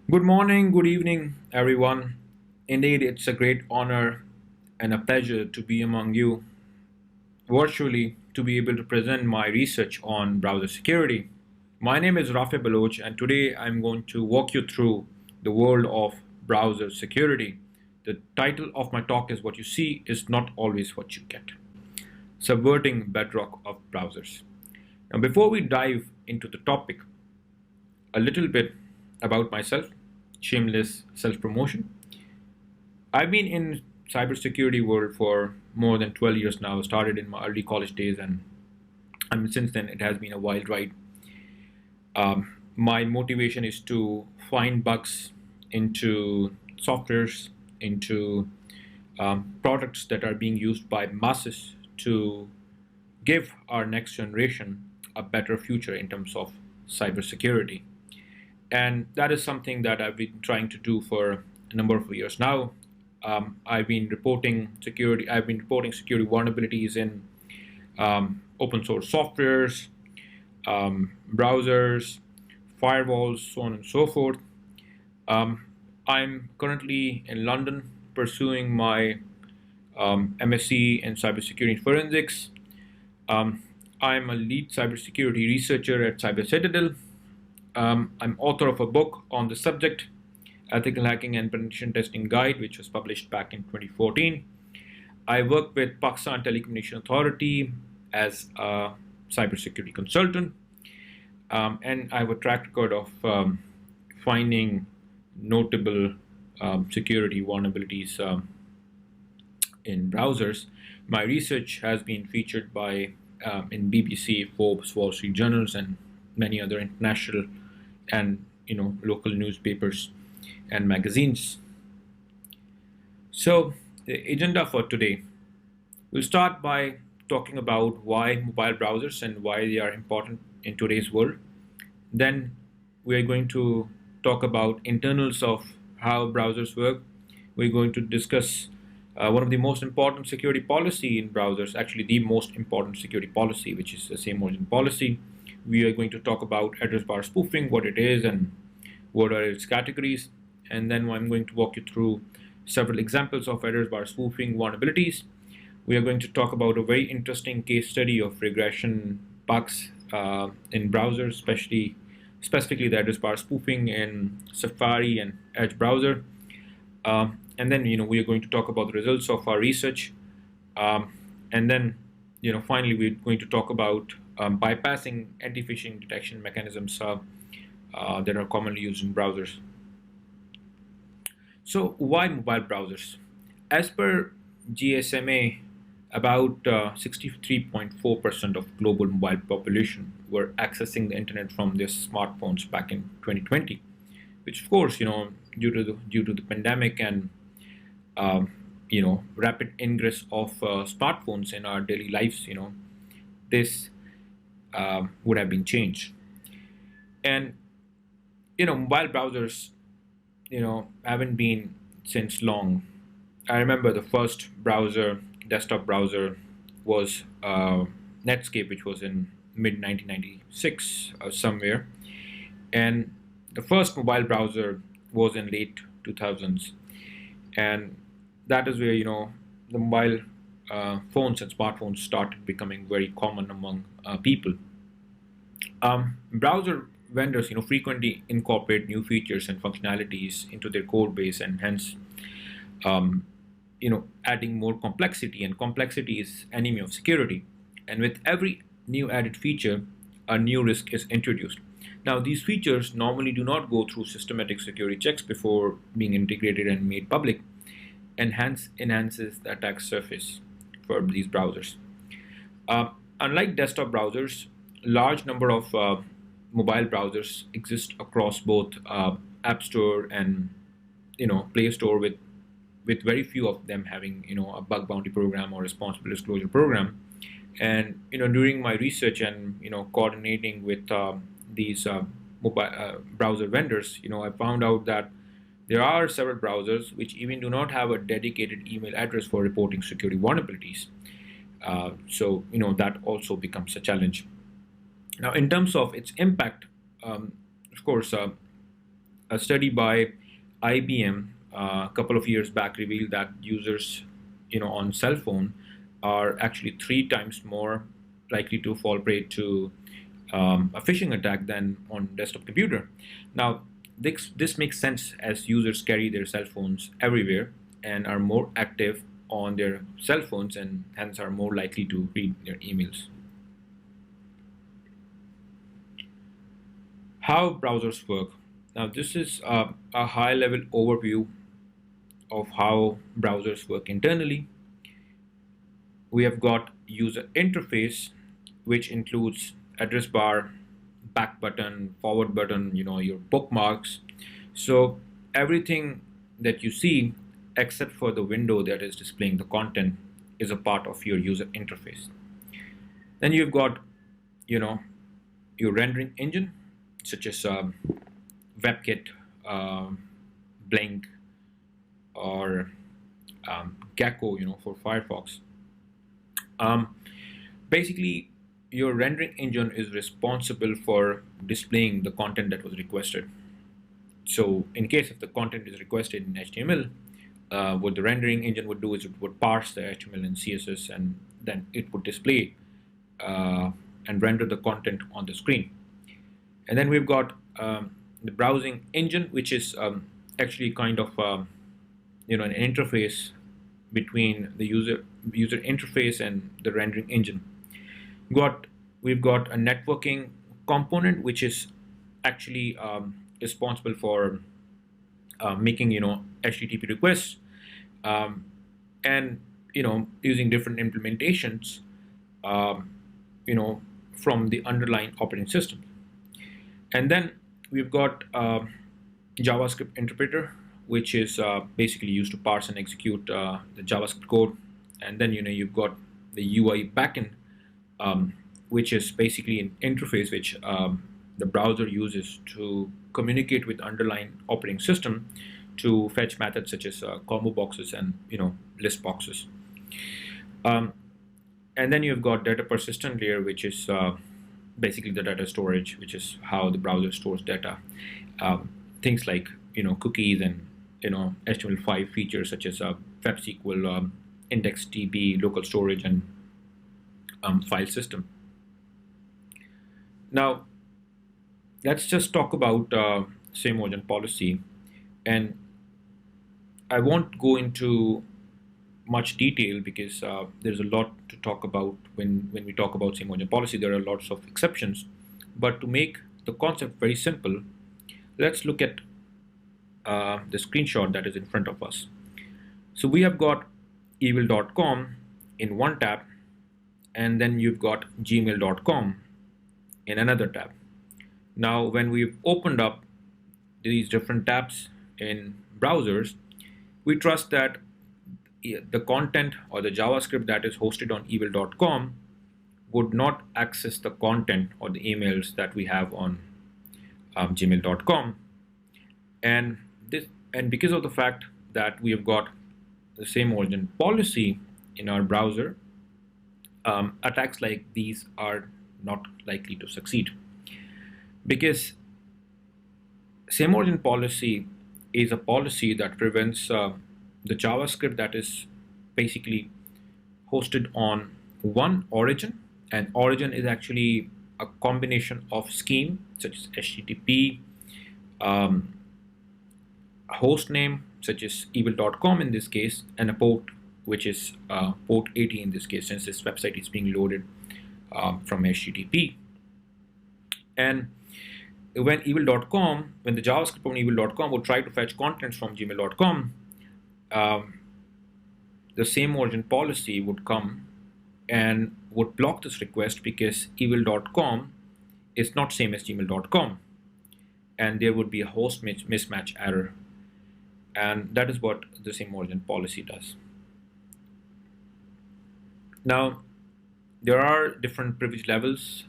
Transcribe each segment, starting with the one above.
Good morning, good evening, everyone. Indeed, it's a great honor and a pleasure to be among you virtually to be able to present my research on browser security. My name is Rafay Baloch, and today I'm going to walk you through the world of browser security. The title of my talk is What You See is Not Always What You Get, Subverting Bedrock of Browsers. Now, before we dive into the topic, a little bit about myself, shameless self-promotion. I've been in cybersecurity world for more than 12 years now. I started in my early college days, and since then it has been a wild ride. My motivation is to find bugs into softwares, into products that are being used by masses to give our next generation a better future in terms of cybersecurity. And that is something that I've been trying to do for a number of years now. I've been reporting security. I've been reporting security vulnerabilities in open source softwares, browsers, firewalls, so on and so forth. I'm currently in London pursuing my MSc in cybersecurity forensics. I'm a lead cybersecurity researcher at Cyber Citadel. I'm author of a book on the subject, Ethical Hacking and Penetration Testing Guide, which was published back in 2014. I work with Pakistan Telecommunication Authority as a cybersecurity consultant, and I have a track record of finding notable security vulnerabilities in browsers. My research has been featured by in BBC, Forbes, Wall Street Journals, and many other international and local newspapers and magazines. So the agenda for today, we'll start by talking about why mobile browsers and why they are important in today's world. Then we are going to talk about internals of how browsers work. We're going to discuss one of the most important security policy in browsers, actually the most important security policy, which is the same origin policy. We are going to talk about address bar spoofing, what it is and what are its categories. And then I'm going to walk you through several examples of address bar spoofing vulnerabilities. We are going to talk about a very interesting case study of regression bugs in browsers, specifically the address bar spoofing in Safari and Edge browser. And then we are going to talk about the results of our research. And then finally we're going to talk about bypassing anti-phishing detection mechanisms that are commonly used in browsers. So why mobile browsers? As per GSMA, about 63.4% of global mobile population were accessing the internet from their smartphones back in 2020, which of course due to the pandemic and rapid ingress of smartphones in our daily lives, this would have been changed. And mobile browsers haven't been since long. I remember the first desktop browser was Netscape, which was in mid 1996 somewhere, and the first mobile browser was in late 2000s, and that is where the mobile phones and smartphones started becoming very common among people. Browser vendors frequently incorporate new features and functionalities into their code base, and hence um, adding more complexity, and complexity is enemy of security. And with every new added feature, a new risk is introduced. Now, these features normally do not go through systematic security checks before being integrated and made public, and hence enhances the attack surface for these browsers. Unlike desktop browsers, large number of mobile browsers exist across both App Store and Play Store, with very few of them having a bug bounty program or responsible disclosure program. And during my research and coordinating with these mobile browser vendors, I found out that there are several browsers which even do not have a dedicated email address for reporting security vulnerabilities. So that also becomes a challenge. Now, in terms of its impact, of course, A study by IBM a couple of years back revealed that users, on cell phone are actually 3 times more likely to fall prey to a phishing attack than on desktop computer. Now, this makes sense as users carry their cell phones everywhere and are more active on their cell phones and hence are more likely to read their emails. How browsers work. Now, this is a high-level overview of how browsers work internally. We have got user interface, which includes address bar, back button, forward button, your bookmarks. So everything that you see, except for the window that is displaying the content, is a part of your user interface. Then you've got, your rendering engine, such as WebKit, Blink, or Gecko, for Firefox. Basically, your rendering engine is responsible for displaying the content that was requested. So in case if the content is requested in HTML, what the rendering engine would do is it would parse the HTML and CSS, and then it would display and render the content on the screen. And then we've got the browsing engine, which is actually kind of an interface between the user interface and the rendering engine. We've got a networking component, which is actually responsible for making HTTP requests and using different implementations from the underlying operating system. And then we've got JavaScript interpreter, which is basically used to parse and execute the JavaScript code. And then you've got the UI backend, which is basically an interface which the browser uses to communicate with the underlying operating system to fetch methods such as combo boxes and list boxes. And then you've got data persistent layer, which is basically the data storage, which is how the browser stores data. Things like cookies and HTML5 features such as WebSQL, IndexedDB, local storage, and file system. Now, let's just talk about same origin policy, and I won't go into much detail because there's a lot to talk about when we talk about same origin policy. There are lots of exceptions, but to make the concept very simple, let's look at the screenshot that is in front of us. So we have got evil.com in one tab, and then you've got gmail.com in another tab. Now, when we've opened up these different tabs in browsers, we trust that the content or the JavaScript that is hosted on evil.com would not access the content or the emails that we have on gmail.com. And because of the fact that we have got the same origin policy in our browser, attacks like these are not likely to succeed, because same origin policy is a policy that prevents the JavaScript that is basically hosted on one origin, and origin is actually a combination of scheme such as HTTP, host name such as evil.com in this case, and a port which is port 80 in this case, since this website is being loaded from HTTP. And when evil.com, when the JavaScript on evil.com would try to fetch contents from gmail.com, the same origin policy would come and would block this request because evil.com is not same as gmail.com, and there would be a host mismatch error, and that is what the same origin policy does. Now, there are different privilege levels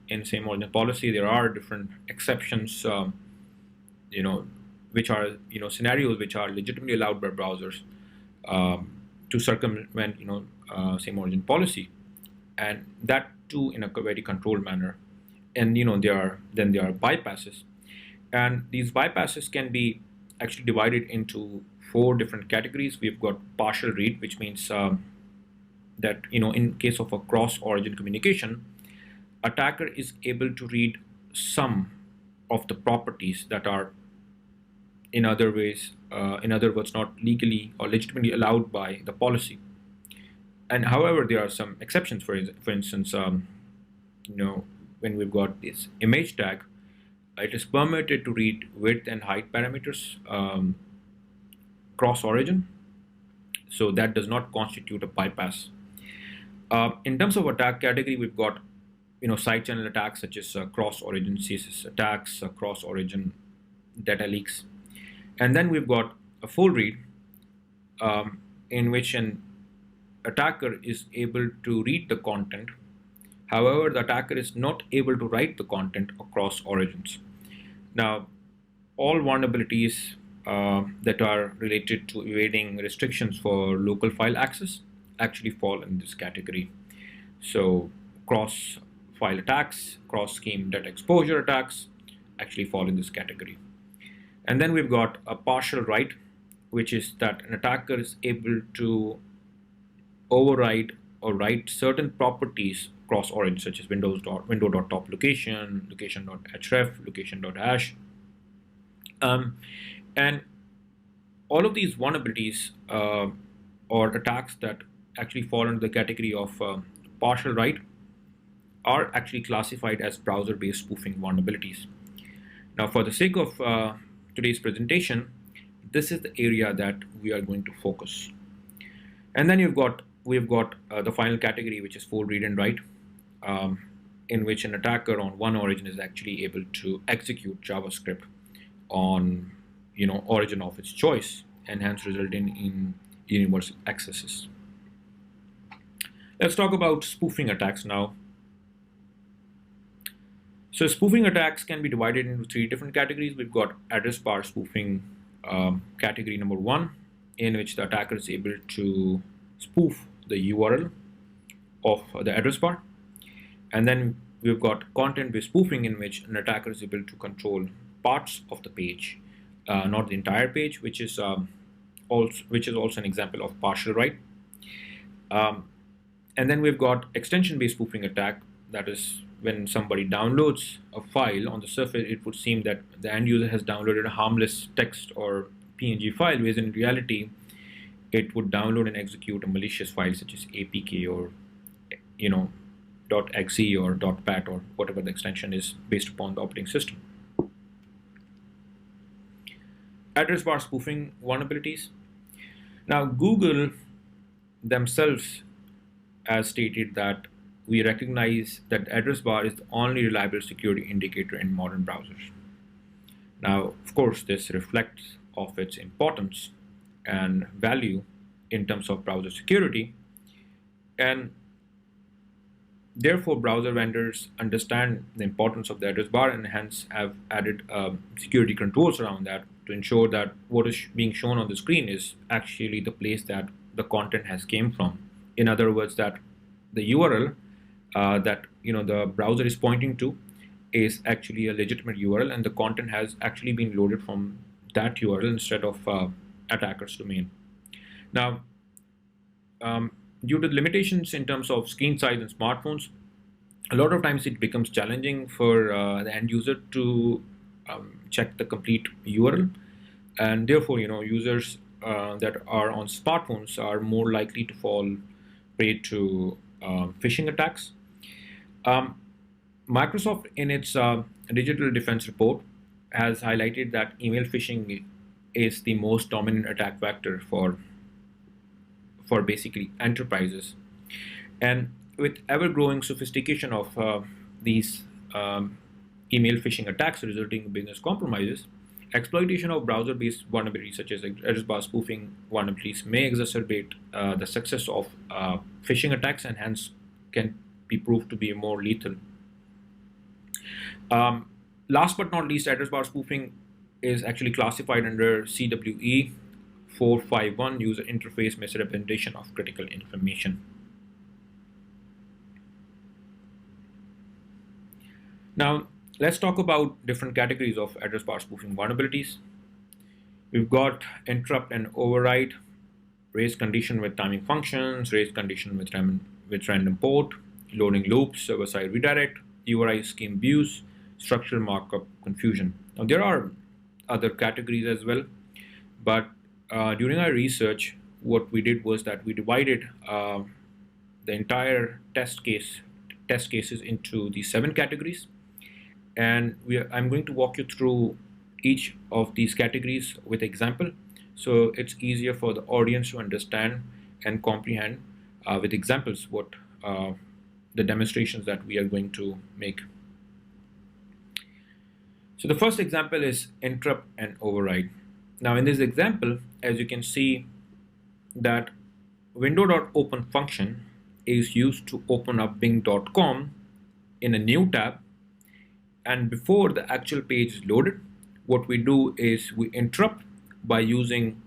in same origin policy. There are different exceptions, which are scenarios which are legitimately allowed by browsers to circumvent same origin policy, and that too in a very controlled manner. And there are bypasses. And these bypasses can be actually divided into 4 different categories. We've got partial read, which means that in case of a cross-origin communication, attacker is able to read some of the properties that are in other words, not legally or legitimately allowed by the policy. And however, there are some exceptions. For instance, when we've got this image tag, it is permitted to read width and height parameters cross origin, so that does not constitute a bypass. In terms of attack category, we've got side channel attacks such as cross origin CSS attacks, cross origin data leaks, and then we've got a full read in which an attacker is able to read the content. However, the attacker is not able to write the content across origins. Now, all vulnerabilities that are related to evading restrictions for local file access actually fall in this category. So, cross file attacks, cross scheme data exposure attacks actually fall in this category. And then we've got a partial write, which is that an attacker is able to override or write certain properties cross origin, such as window.top location, location.href, location.hash. And all of these vulnerabilities or attacks that actually fall under the category of partial write are actually classified as browser-based spoofing vulnerabilities. Now, for the sake of today's presentation, this is the area that we are going to focus. And then we've got the final category, which is full read and write, in which an attacker on one origin is actually able to execute JavaScript on origin of its choice, and hence resulting in universal accesses. Let's talk about spoofing attacks now. So spoofing attacks can be divided into 3 different categories. We've got address bar spoofing, category number 1, in which the attacker is able to spoof the URL of the address bar. And then we've got content-based spoofing, in which an attacker is able to control parts of the page, not the entire page, which is also an example of partial write. And then we've got extension-based spoofing attack. That is when somebody downloads a file. On the surface, it would seem that the end user has downloaded a harmless text or PNG file, whereas in reality, it would download and execute a malicious file such as APK or .exe or .pat or whatever the extension is based upon the operating system. Address bar spoofing vulnerabilities. Now, Google themselves has stated that we recognize that address bar is the only reliable security indicator in modern browsers. Now, of course, this reflects of its importance and value in terms of browser security, and therefore browser vendors understand the importance of the address bar and hence have added security controls around that to ensure that what is being shown on the screen is actually the place that the content has came from. In other words, that the URL that the browser is pointing to is actually a legitimate URL, and the content has actually been loaded from that URL instead of attacker's domain. Now, due to the limitations in terms of screen size and smartphones, a lot of times it becomes challenging for the end user to check the complete URL, and therefore users that are on smartphones are more likely to fall prey to phishing attacks. Microsoft, in its digital defense report, has highlighted that email phishing is the most dominant attack vector for basically enterprises. And with ever-growing sophistication of these email phishing attacks resulting in business compromises, exploitation of browser-based vulnerabilities such as address bar spoofing vulnerabilities may exacerbate the success of phishing attacks and hence can be proved to be more lethal. Last but not least, address bar spoofing is actually classified under CWE 451, user interface misrepresentation of critical information. Now, let's talk about different categories of address bar spoofing vulnerabilities. We've got interrupt and override, race condition with timing functions, race condition with random port, loading loops, server-side redirect, URI scheme abuse, structural markup confusion. Now there are other categories as well, but during our research, what we did was that we divided the entire test cases into the 7 categories, and I'm going to walk you through each of these categories with example, so it's easier for the audience to understand and comprehend with examples what the demonstrations that we are going to make. So the first example is interrupt and override. Now in this example, as you can see, that window.open function is used to open up bing.com in a new tab, and before the actual page is loaded, what we do is we interrupt by using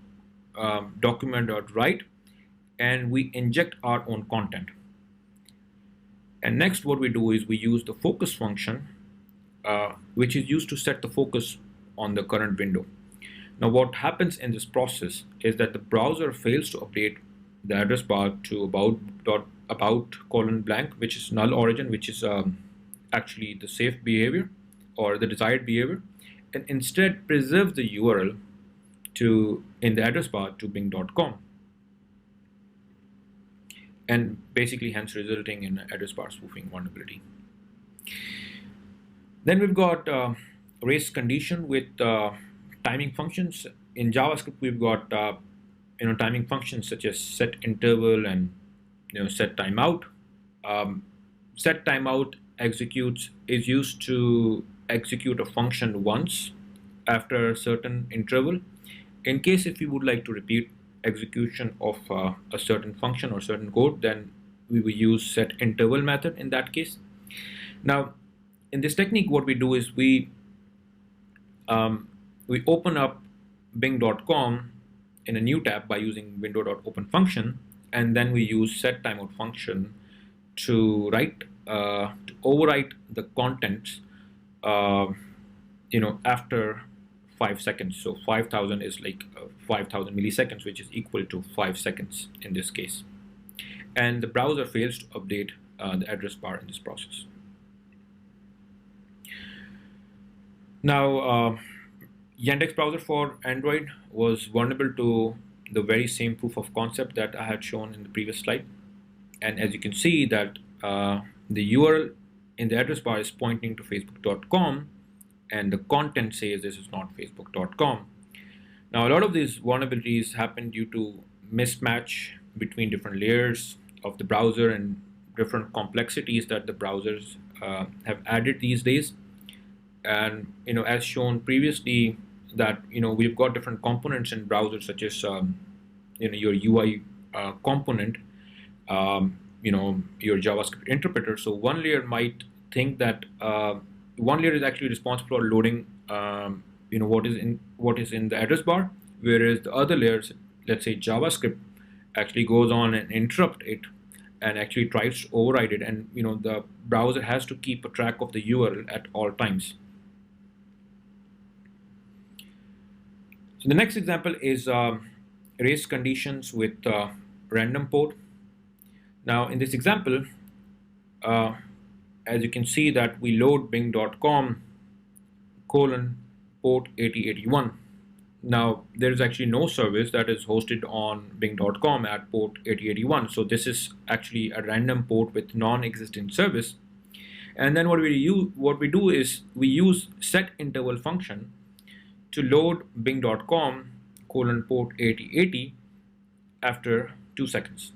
document.write, and we inject our own content. And next what we do is we use the focus function, which is used to set the focus on the current window. Now what happens in this process is that the browser fails to update the address bar to about colon blank, which is null origin, which is actually the safe behavior or the desired behavior, and instead preserve the URL in the address bar to bing.com, and basically hence resulting in address bar spoofing vulnerability. Then we've got race condition with timing functions. In JavaScript, we've got timing functions such as set interval and set timeout. Set timeout is used to execute a function once after a certain interval. In case if you would like to repeat execution of a certain function or certain code, then we will use set interval method in that case. Now in this technique, what we do is we open up bing.com in a new tab by using window.open function, and then we use set timeout function to overwrite the contents after 5 seconds. So 5,000 is like 5,000 milliseconds, which is equal to 5 seconds in this case. And the browser fails to update the address bar in this process. Now, Yandex browser for Android was vulnerable to the very same proof of concept that I had shown in the previous slide. And as you can see that the URL in the address bar is pointing to facebook.com, and the content says this is not facebook.com. Now a lot of these vulnerabilities happen due to mismatch between different layers of the browser and different complexities that the browsers have added these days. And as shown previously, that we've got different components in browsers, such as your UI component, your JavaScript interpreter. So one layer might think that one layer is actually responsible for loading what is in the address bar, whereas the other layers, let's say JavaScript, actually goes on and interrupt it and actually tries to override it, and the browser has to keep a track of the URL at all times. So the next example is race conditions with random port. Now in this example, as you can see that we load bing.com port 8081. Now there is actually no service that is hosted on bing.com at port 8081. So this is actually a random port with non-existent service. And then what we do is we use set interval function to load bing.com port 8080 after 2 seconds.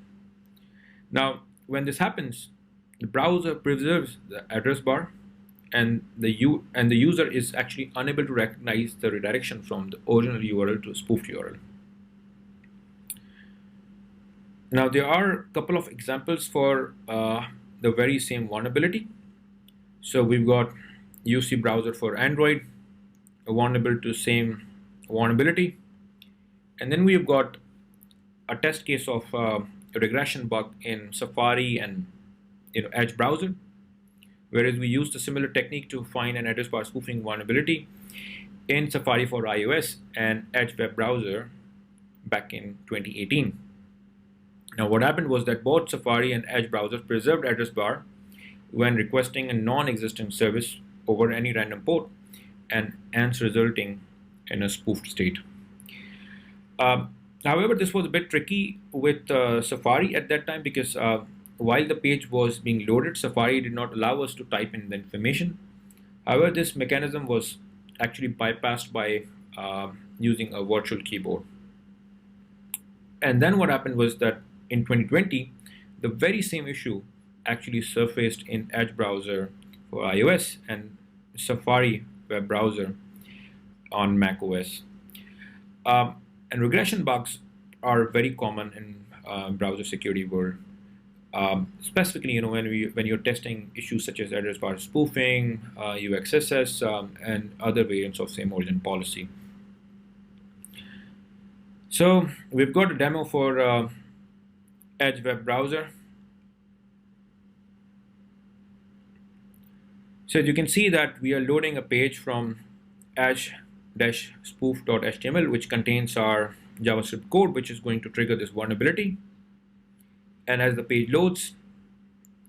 Now when this happens, the browser preserves the address bar, and the user is actually unable to recognize the redirection from the original URL to a spoofed URL. Now there are a couple of examples for the very same vulnerability. So we've got UC browser for Android, vulnerable to same vulnerability, and then we've got a test case of a regression bug in Safari and Edge browser. whereas we used a similar technique to find an address bar spoofing vulnerability in Safari for iOS and Edge web browser back in 2018. Now what happened was that both Safari and Edge browsers preserved address bar when requesting a non-existent service over any random port, and hence resulting in a spoofed state. However, this was a bit tricky with Safari at that time because while the page was being loaded, Safari did not allow us to type in the information. However, this mechanism was actually bypassed by using a virtual keyboard. And then what happened was that in 2020, the very same issue actually surfaced in Edge browser for iOS and Safari web browser on macOS. And regression bugs are very common in browser security world. Specifically, when you're testing issues such as address bar spoofing, UXSS, and other variants of same origin policy. So we've got a demo for Edge web browser. So as you can see that we are loading a page from edge-spoof.html, which contains our JavaScript code, which is going to trigger this vulnerability. And as the page loads,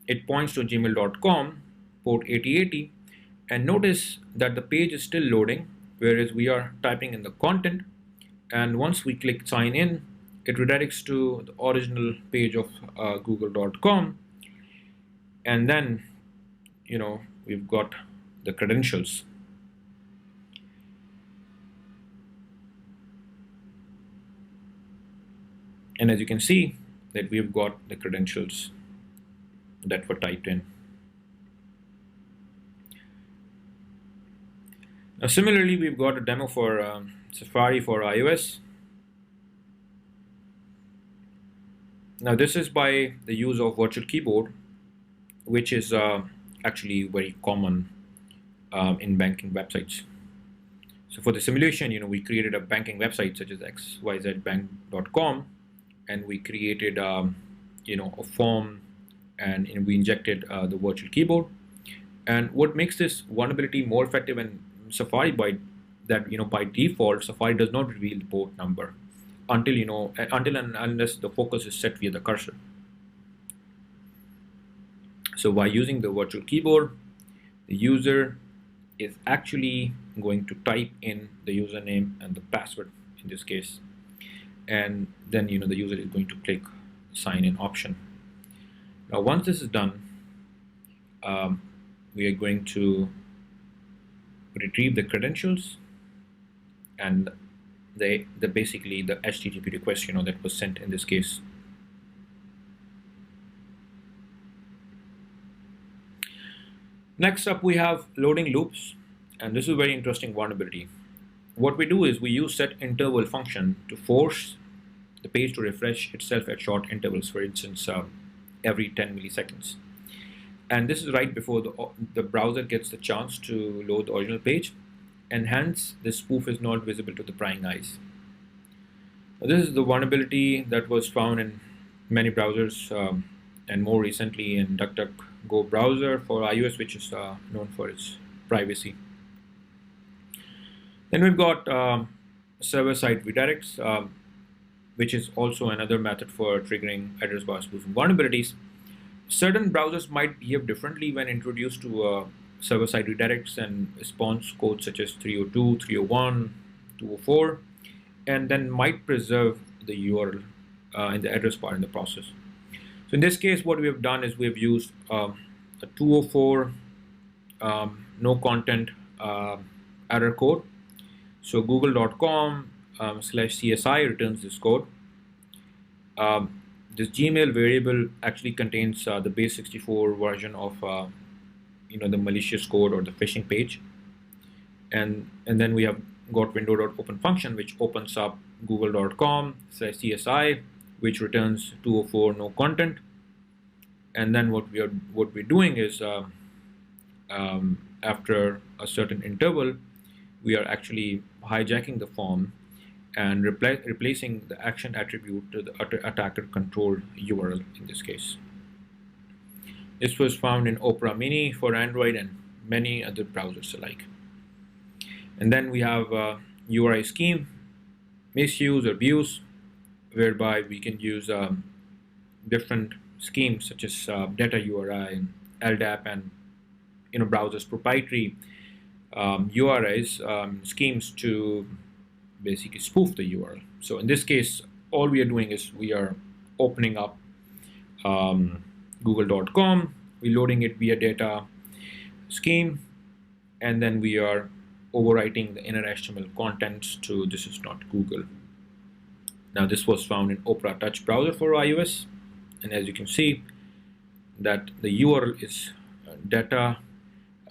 it points to gmail.com, port 8080, and notice that the page is still loading, whereas we are typing in the content. And once we click sign in, it redirects to the original page of google.com, and then we've got the credentials. And as you can see that we've got the credentials that were typed in. Now similarly, we've got a demo for Safari for iOS. Now this is by the use of virtual keyboard, which is actually very common in banking websites. So for the simulation, we created a banking website such as xyzbank.com, and we created a form, and we injected the virtual keyboard. And what makes this vulnerability more effective in Safari by default, Safari does not reveal the port number until and unless the focus is set via the cursor. So by using the virtual keyboard, the user is actually going to type in the username and the password in this case, and then the user is going to click sign in option. Now once this is done, we are going to retrieve the credentials and basically the HTTP request that was sent in this case. Next up, we have loading loops, and this is a very interesting vulnerability. What we do is we use set interval function to force the page to refresh itself at short intervals, for instance every 10 milliseconds. And this is right before the browser gets the chance to load the original page, and hence the spoof is not visible to the prying eyes. Now, this is the vulnerability that was found in many browsers, and more recently in DuckDuckGo browser for iOS, which is known for its privacy. Then we've got server-side redirects, which is also another method for triggering address bar spoofing vulnerabilities. Certain browsers might behave differently when introduced to server-side redirects and response codes such as 302, 301, 204, and then might preserve the URL in the address bar in the process. So in this case, what we have done is we have used a 204 no content error code. So google.com/CSI returns this code. This Gmail variable actually contains the base 64 version of the malicious code or the phishing page, and then we have got window.open function, which opens up google.com/CSI, which returns 204 no content. And then what we're doing is after a certain interval, we are actually hijacking the form and replacing the action attribute to the attacker controlled URL in this case. This was found in Opera Mini for Android and many other browsers alike. And then we have URI scheme, misuse or abuse, whereby we can use different schemes such as data URI, LDAP, and browsers proprietary URIs schemes to basically spoof the URL. So in this case, all we are doing is we are opening up google.com, we're loading it via data scheme, and then we are overwriting the inner HTML contents to "this is not Google." Now this was found in Opera Touch browser for iOS, and as you can see that the URL is data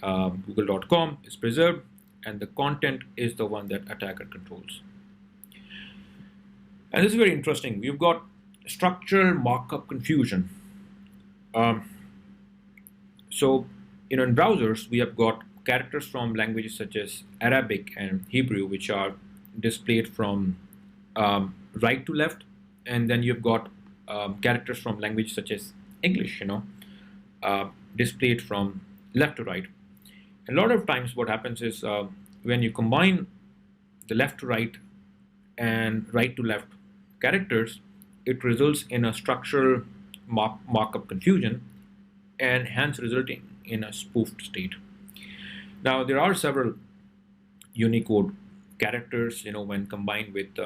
google.com is preserved, and the content is the one that attacker controls. And this is very interesting. We've got structural markup confusion. So in browsers we have got characters from languages such as Arabic and Hebrew, which are displayed from right to left, and then you've got characters from languages such as English, displayed from left to right. A lot of times what happens is when you combine the left to right and right to left characters, it results in a structural markup confusion, and hence resulting in a spoofed state. Now there are several Unicode characters, when combined with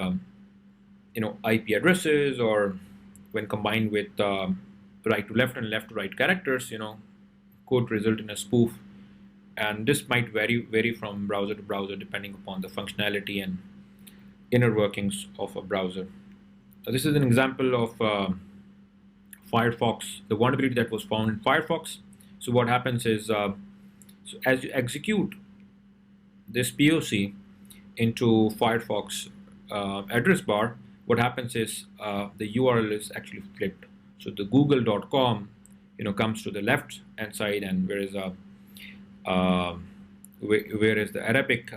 IP addresses, or when combined with right to left and left to right characters, could result in a spoof. And this might vary from browser to browser depending upon the functionality and inner workings of a browser. So this is an example of Firefox, the vulnerability that was found in Firefox. So what happens is, so as you execute this POC into Firefox address bar, what happens is the URL is actually flipped. So the google.com comes to the left hand side, and whereas the Arabic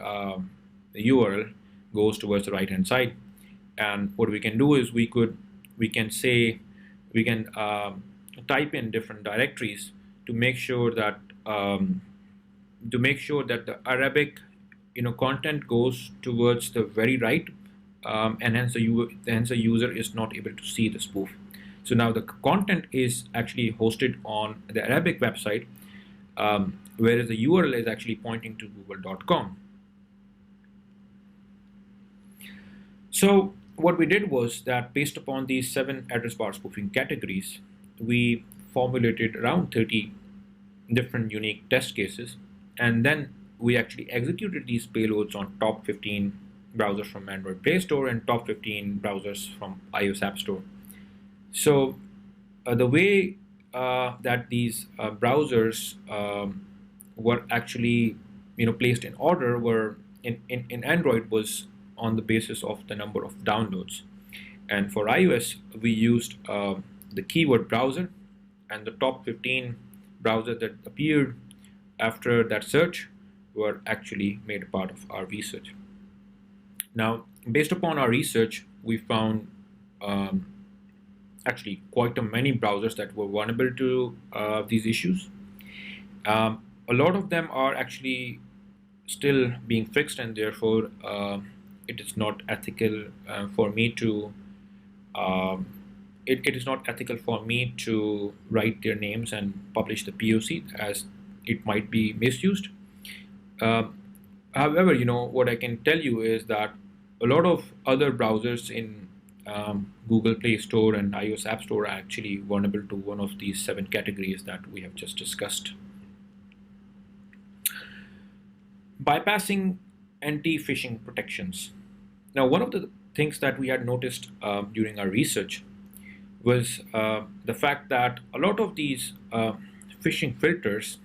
URL goes towards the right hand side. And what we can do is we can type in different directories to make sure that the Arabic content goes towards the very right, and hence the user is not able to see the spoof. So now the content is actually hosted on the Arabic website, whereas the URL is actually pointing to google.com. So what we did was that based upon these 7 address bar spoofing categories, we formulated around 30 different unique test cases, and then we actually executed these payloads on top 15 browsers from Android Play Store and top 15 browsers from iOS App Store. So the way that these browsers were actually placed in order were in Android was on the basis of the number of downloads, and for iOS we used the keyword browser, and the top 15 browsers that appeared after that search were actually made a part of our research. Now, based upon our research, we found actually quite many browsers that were vulnerable to these issues. A lot of them are actually still being fixed, and therefore it is not ethical for me to it is not ethical for me to write their names and publish the POC, as it might be misused. However, what I can tell you is that a lot of other browsers in Google Play Store and iOS App Store are actually vulnerable to one of these 7 categories that we have just discussed. Bypassing anti-phishing protections. Now, one of the things that we had noticed during our research was the fact that a lot of these phishing filters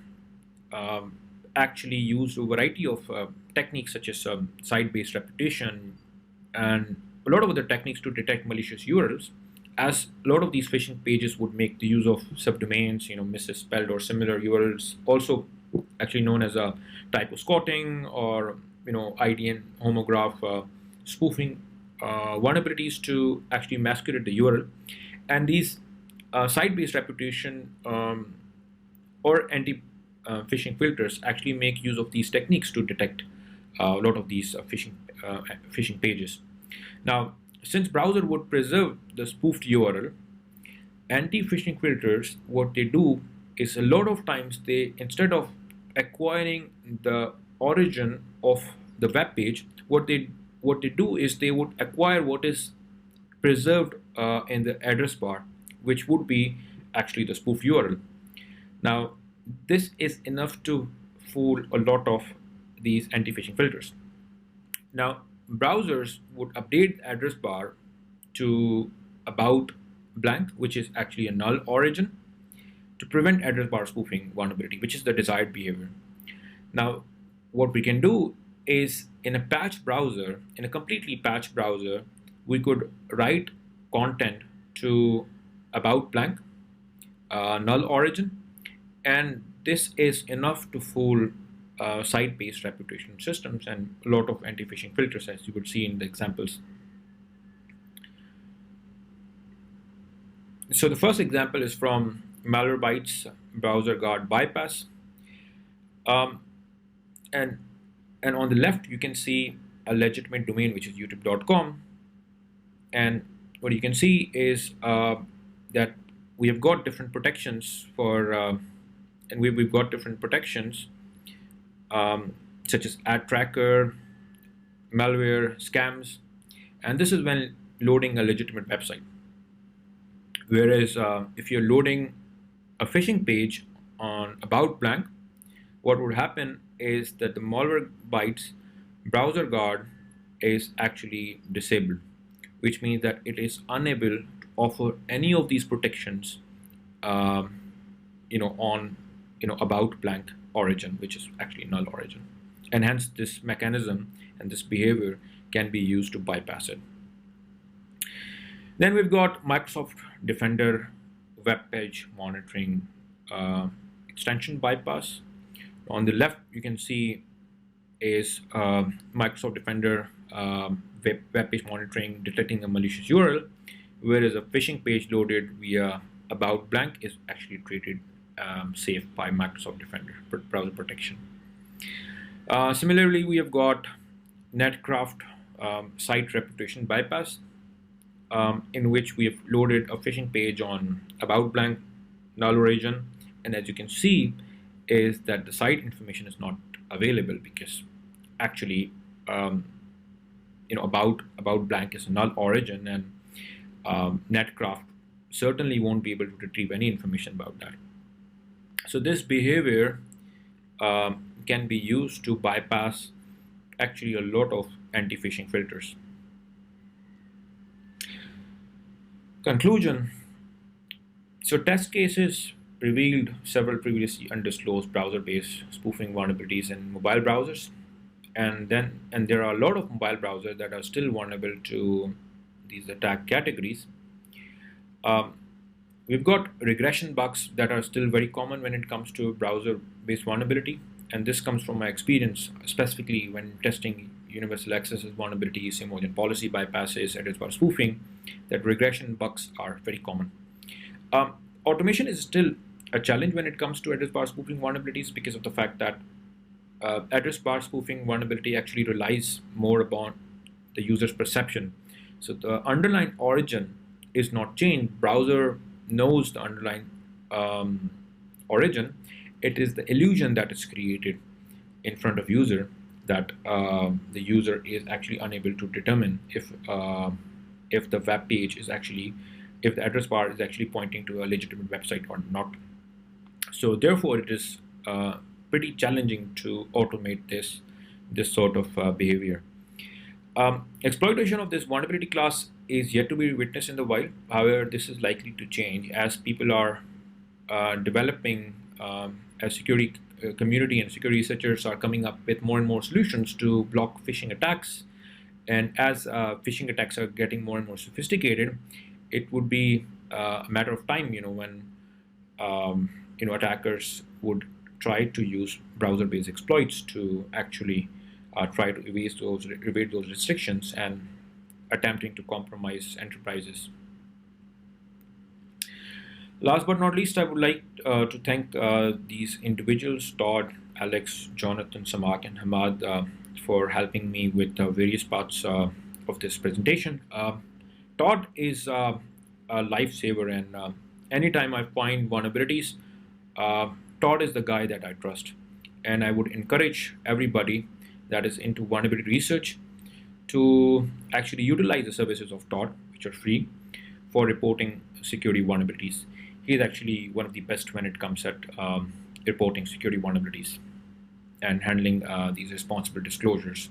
actually use a variety of techniques such as site-based reputation and a lot of other techniques to detect malicious URLs, as a lot of these phishing pages would make the use of subdomains, misspelled or similar URLs, also actually known as a typo squatting or IDN homograph spoofing vulnerabilities to actually masquerade the URL. And these site-based reputation or anti-phishing filters actually make use of these techniques to detect a lot of these phishing pages. Now, since browser would preserve the spoofed URL, anti-phishing filters, what they do is a lot of times they, instead of acquiring the origin of the web page, what they do is they would acquire what is preserved in the address bar, which would be actually the spoof URL. Now, this is enough to fool a lot of these anti-phishing filters. Now, browsers would update the address bar to about blank, which is actually a null origin, to prevent address bar spoofing vulnerability, which is the desired behavior. Now, what we can do is in a patched browser, in a completely patched browser, we could write content to about blank, null origin, and this is enough to fool site-based reputation systems and a lot of anti-phishing filters, as you would see in the examples. So the first example is from MALWAREBYTES browser guard bypass, and on the left you can see a legitimate domain, which is youtube.com, and what you can see is that we have got different protections for and we've got different protections such as ad tracker, malware, scams, and this is when loading a legitimate website. Whereas if you're loading a phishing page on about blank, what would happen is that the MALWAREBYTES browser guard is actually disabled, which means that it is unable to offer any of these protections on about blank origin, which is actually null origin, and hence this mechanism and this behavior can be used to bypass it. Then we've got Microsoft Defender web page monitoring extension bypass. On the left you can see is Microsoft Defender web page monitoring detecting a malicious URL, whereas a phishing page loaded via about blank is actually treated safe by Microsoft Defender browser protection. Similarly, we have got NETCRAFT site reputation bypass, in which we have loaded a phishing page on about blank null origin, and as you can see is that the site information is not available because actually about blank is a null origin, and NETCRAFT certainly won't be able to retrieve any information about that. So this behavior can be used to bypass actually a lot of anti-phishing filters. Conclusion. So test cases revealed several previously undisclosed browser-based spoofing vulnerabilities in mobile browsers, and there are a lot of mobile browsers that are still vulnerable to these attack categories. We've got regression bugs that are still very common when it comes to browser-based vulnerability, and this comes from my experience, specifically when testing universal access vulnerabilities, emergent policy bypasses, address bar spoofing, that regression bugs are very common. Automation is still a challenge when it comes to address bar spoofing vulnerabilities because of the fact that address bar spoofing vulnerability actually relies more upon the user's perception. So the underlying origin is not changed. Browser knows the underlying origin. It is the illusion that is created in front of user that the user is actually unable to determine if the web page is actually, if the address bar is actually pointing to a legitimate website or not. So therefore it is pretty challenging to automate this sort of behavior. Exploitation of this vulnerability class is yet to be witnessed in the wild. However, this is likely to change as people are developing, as security community and security researchers are coming up with more and more solutions to block phishing attacks. And as phishing attacks are getting more and more sophisticated, it would be a matter of time, when attackers would try to use browser-based exploits to actually try to evade those restrictions and attempting to compromise enterprises. Last but not least, I would like to thank these individuals, Todd, Alex, Jonathan, Samak, and Hamad, for helping me with various parts of this presentation. Todd is a lifesaver, and anytime I find vulnerabilities, uh, Todd is the guy that I trust. And I would encourage everybody that is into vulnerability research to actually utilize the services of Todd, which are free, for reporting security vulnerabilities. He is actually one of the best when it comes at reporting security vulnerabilities and handling these responsible disclosures.